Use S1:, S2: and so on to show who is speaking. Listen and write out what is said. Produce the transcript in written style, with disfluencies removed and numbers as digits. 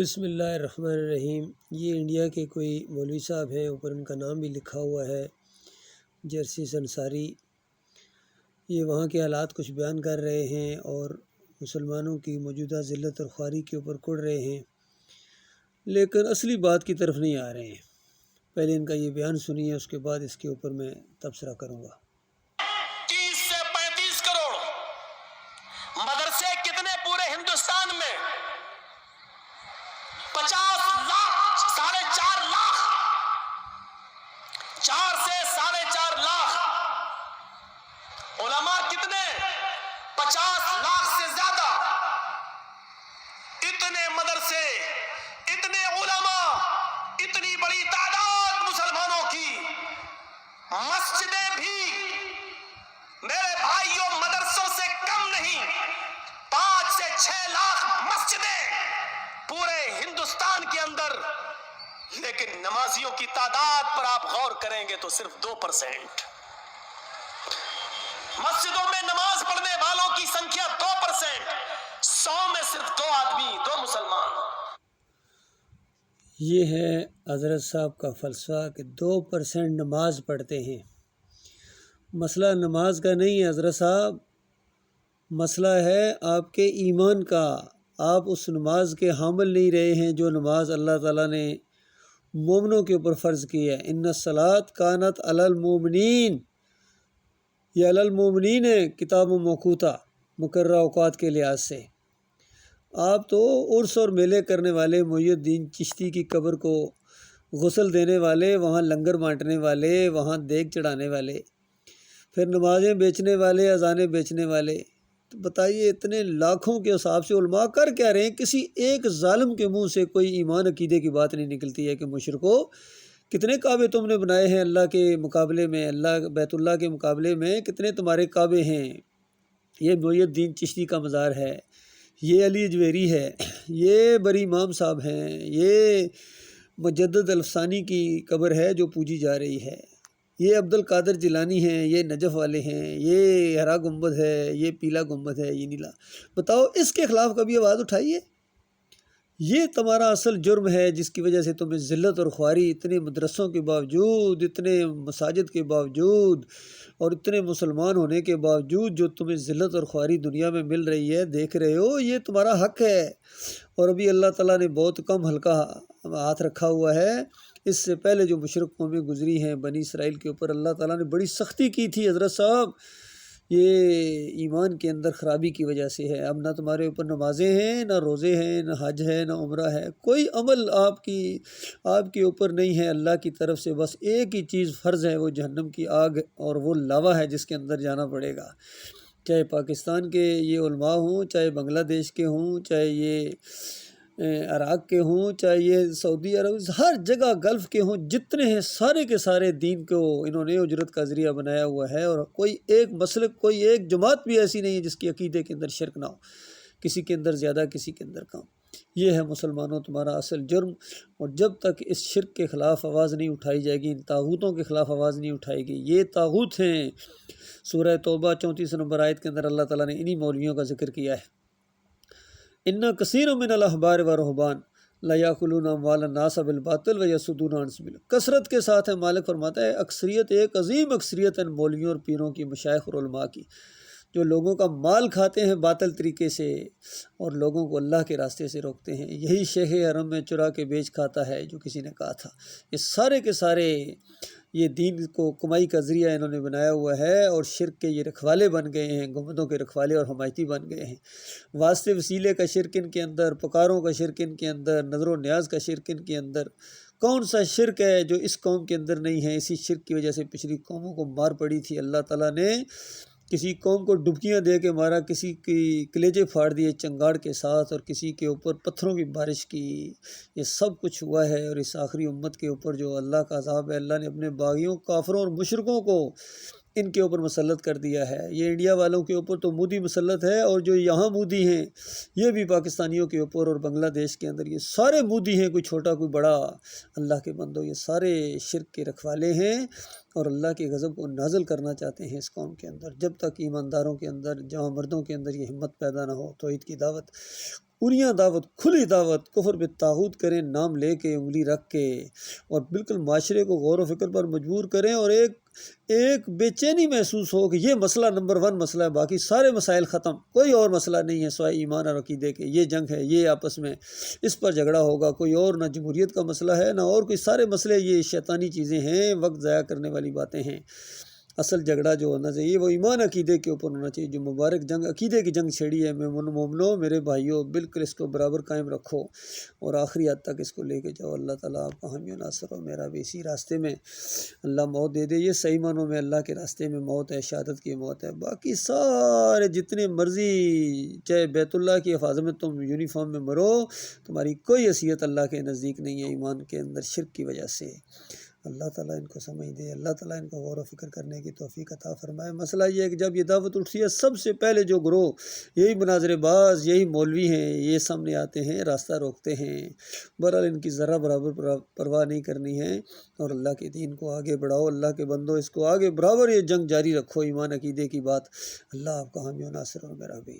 S1: بسم اللہ الرحمن الرحیم۔ یہ انڈیا کے کوئی مولوی صاحب ہیں، اوپر ان کا نام بھی لکھا ہوا ہے جرسیس انصاری۔ یہ وہاں کے حالات کچھ بیان کر رہے ہیں اور مسلمانوں کی موجودہ ذلت اور خواری کے اوپر کڑ رہے ہیں، لیکن اصلی بات کی طرف نہیں آ رہے ہیں۔ پہلے ان کا یہ بیان سنیے، اس کے بعد اس کے اوپر میں تبصرہ کروں گا۔
S2: 30 سے 35 کروڑ مدرسے کتنے پورے ہندوستان میں؟ 50 لاکھ، 4.5 لاکھ، 4 سے 4.5 لاکھ علماء کتنے؟ 50 لاکھ سے زیادہ۔ اتنے مدرسے، اتنے علماء، اتنی بڑی تعداد مسلمانوں کی، مسجدیں بھی میرے بھائیوں مدرسوں سے کم نہیں۔ 5 سے 6 لاکھ مسجدیں پورے ہندوستان کے اندر، لیکن نمازیوں کی تعداد پر آپ غور کریں گے تو صرف 2%۔ مسجدوں میں نماز پڑھنے والوں کی سنکھیا 2%، 100 میں صرف 2 آدمی، 2 مسلمان۔
S1: یہ ہے حضرت صاحب کا فلسفہ کہ 2% نماز پڑھتے ہیں۔ مسئلہ نماز کا نہیں ہے حضرت صاحب، مسئلہ ہے آپ کے ایمان کا۔ آپ اس نماز کے حامل نہیں رہے ہیں جو نماز اللہ تعالیٰ نے مومنوں کے اوپر فرض کی ہے۔ ان الصلاۃ کانت علی المؤمنین، یہ علی المؤمنین ہے، کتاب و موقوتہ، مقررہ اوقات کے لحاظ سے۔ آپ تو عرس اور میلے کرنے والے، محی الدین چشتی کی قبر کو غسل دینے والے، وہاں لنگر بانٹنے والے، وہاں دیگ چڑھانے والے، پھر نمازیں بیچنے والے، اذانیں بیچنے والے۔ تو بتائیے اتنے لاکھوں کے حساب سے علماء کر کیا رہے ہیں؟ کسی ایک ظالم کے منہ سے کوئی ایمان عقیدے کی بات نہیں نکلتی ہے کہ مشرکو کتنے کعبے تم نے بنائے ہیں اللہ کے مقابلے میں، اللہ بیت اللہ کے مقابلے میں کتنے تمہارے کعبے ہیں؟ یہ محی الدین چشتی کا مزار ہے، یہ علی اجویری ہے، یہ بری امام صاحب ہیں، یہ مجدد الفسانی کی قبر ہے جو پوجی جا رہی ہے، یہ عبد القادر جیلانی ہیں، یہ نجف والے ہیں، یہ ہرا گنبد ہے، یہ پیلا گنبد ہے، یہ نیلا۔ بتاؤ اس کے خلاف کبھی آواز اٹھائیے؟ یہ تمہارا اصل جرم ہے جس کی وجہ سے تمہیں ذلت اور خواری، اتنے مدرسوں کے باوجود، اتنے مساجد کے باوجود اور اتنے مسلمان ہونے کے باوجود جو تمہیں ذلت اور خواری دنیا میں مل رہی ہے، دیکھ رہے ہو، یہ تمہارا حق ہے۔ اور ابھی اللہ تعالیٰ نے بہت کم ہلکا ہاتھ رکھا ہوا ہے۔ اس سے پہلے جو مشرک قومیں گزری ہیں، بنی اسرائیل کے اوپر اللہ تعالیٰ نے بڑی سختی کی تھی حضرت صاحب۔ یہ ایمان کے اندر خرابی کی وجہ سے ہے۔ اب نہ تمہارے اوپر نمازیں ہیں، نہ روزے ہیں، نہ حج ہے، نہ عمرہ ہے، کوئی عمل آپ کے اوپر نہیں ہے اللہ کی طرف سے۔ بس ایک ہی چیز فرض ہے، وہ جہنم کی آگ اور وہ لاوا ہے جس کے اندر جانا پڑے گا۔ چاہے پاکستان کے یہ علماء ہوں، چاہے بنگلہ دیش کے ہوں، چاہے یہ عراق کے ہوں، چاہے یہ سعودی عرب، ہر جگہ گلف کے ہوں، جتنے ہیں سارے کے سارے دین کو انہوں نے اجرت کا ذریعہ بنایا ہوا ہے، اور کوئی ایک مسلک، کوئی ایک جماعت بھی ایسی نہیں ہے جس کی عقیدے کے اندر شرک نہ ہو، کسی کے اندر زیادہ، کسی کے اندر کم۔ یہ ہے مسلمانوں تمہارا اصل جرم، اور جب تک اس شرک کے خلاف آواز نہیں اٹھائی جائے گی، ان طاغوتوں کے خلاف آواز نہیں اٹھائے گی۔ یہ طاغوت ہیں۔ سورہ توبہ 34 نمبر آیت کے اندر اللہ تعالیٰ نے انہی مولویوں کا ذکر کیا ہے۔ ان کثیر من الاحبار والرہبان لیاکلون اموال الناس بالباطل ویصدون عن سبیل اللہ۔ کثرت کے ساتھ ہے، مالک فرماتا ہے اکثریت، ایک عظیم اکثریت ان مولویوں اور پیروں کی، مشائخ اور علماء کی، جو لوگوں کا مال کھاتے ہیں باطل طریقے سے اور لوگوں کو اللہ کے راستے سے روکتے ہیں۔ یہی شیخ حرم میں چرا کے بیچ کھاتا ہے جو کسی نے کہا تھا۔ یہ سارے کے سارے یہ دین کو کمائی کا ذریعہ انہوں نے بنایا ہوا ہے، اور شرک کے یہ رکھوالے بن گئے ہیں، گنبدوں کے رکھوالے اور حمایتی بن گئے ہیں۔ واسطے وسیلے کا شرک ان کے اندر، پکاروں کا شرک ان کے اندر، نظر و نیاز کا شرک ان کے اندر۔ کون سا شرک ہے جو اس قوم کے اندر نہیں ہے؟ اسی شرک کی وجہ سے پچھلی قوموں کو مار پڑی تھی۔ اللہ تعالیٰ نے کسی قوم کو ڈبکیاں دے کے مارا، کسی کی کلیجے پھاڑ دیے چنگاڑ کے ساتھ، اور کسی کے اوپر پتھروں کی بارش کی۔ یہ سب کچھ ہوا ہے، اور اس آخری امت کے اوپر جو اللہ کا عذاب ہے، اللہ نے اپنے باغیوں، کافروں اور مشرکوں کو ان کے اوپر مسلط کر دیا ہے۔ یہ انڈیا والوں کے اوپر تو مودی مسلط ہے، اور جو یہاں مودی ہیں یہ بھی پاکستانیوں کے اوپر اور بنگلہ دیش کے اندر یہ سارے مودی ہیں، کوئی چھوٹا کوئی بڑا۔ اللہ کے بندو، یہ سارے شرک کے رکھوالے ہیں اور اللہ کے غضب کو نازل کرنا چاہتے ہیں اس قوم کے اندر۔ جب تک ایمانداروں کے اندر، جہاں مردوں کے اندر یہ ہمت پیدا نہ ہو توحید کی دعوت اریاں دعوت، کھلی دعوت، کفر بالطاغوت کریں، نام لے کے، انگلی رکھ کے، اور بالکل معاشرے کو غور و فکر پر مجبور کریں، اور ایک بے چینی محسوس ہو کہ یہ مسئلہ نمبر 1 مسئلہ ہے، باقی سارے مسائل ختم، کوئی اور مسئلہ نہیں ہے سوائے ایمان اور عقیدے کے، یہ جنگ ہے، یہ آپس میں اس پر جھگڑا ہوگا، کوئی اور نہ جمہوریت کا مسئلہ ہے نہ اور کوئی، سارے مسئلے یہ شیطانی چیزیں ہیں، وقت ضائع کرنے والی باتیں ہیں۔ اصل جھگڑا جو ہونا چاہیے وہ ایمان عقیدے کے اوپر ہونا چاہیے۔ جو مبارک جنگ عقیدے کی جنگ چھیڑی ہے، مومنو میرے بھائیوں، بالکل اس کو برابر قائم رکھو اور آخری حد تک اس کو لے کے جاؤ۔ اللہ تعالیٰ آپ کا حامی و ناصر ہو، میرا بھی اسی راستے میں اللہ موت دے دے۔ یہ صحیح معنوں میں اللہ کے راستے میں موت ہے، شہادت کی موت ہے۔ باقی سارے جتنے مرضی چاہے بیت اللہ کی حفاظت میں تم یونیفارم میں مرو، تمہاری کوئی حیثیت اللہ کے نزدیک نہیں ہے، ایمان کے اندر شرک کی وجہ سے۔ اللہ تعالیٰ ان کو سمجھ دے، اللہ تعالیٰ ان کو غور و فکر کرنے کی توفیق عطا فرمائے۔ مسئلہ یہ ہے کہ جب یہ دعوت اٹھتی ہے، سب سے پہلے جو گروہ یہی مناظر باز، یہی مولوی ہیں، یہ سامنے آتے ہیں، راستہ روکتے ہیں۔ بہرحال ان کی ذرہ برابر پرواہ نہیں کرنی ہے، اور اللہ کے دین کو آگے بڑھاؤ۔ اللہ کے بندو، اس کو آگے برابر یہ جنگ جاری رکھو، ایمان عقیدے کی بات۔ اللہ آپ کا حامی و ناصر اور میرا بھی۔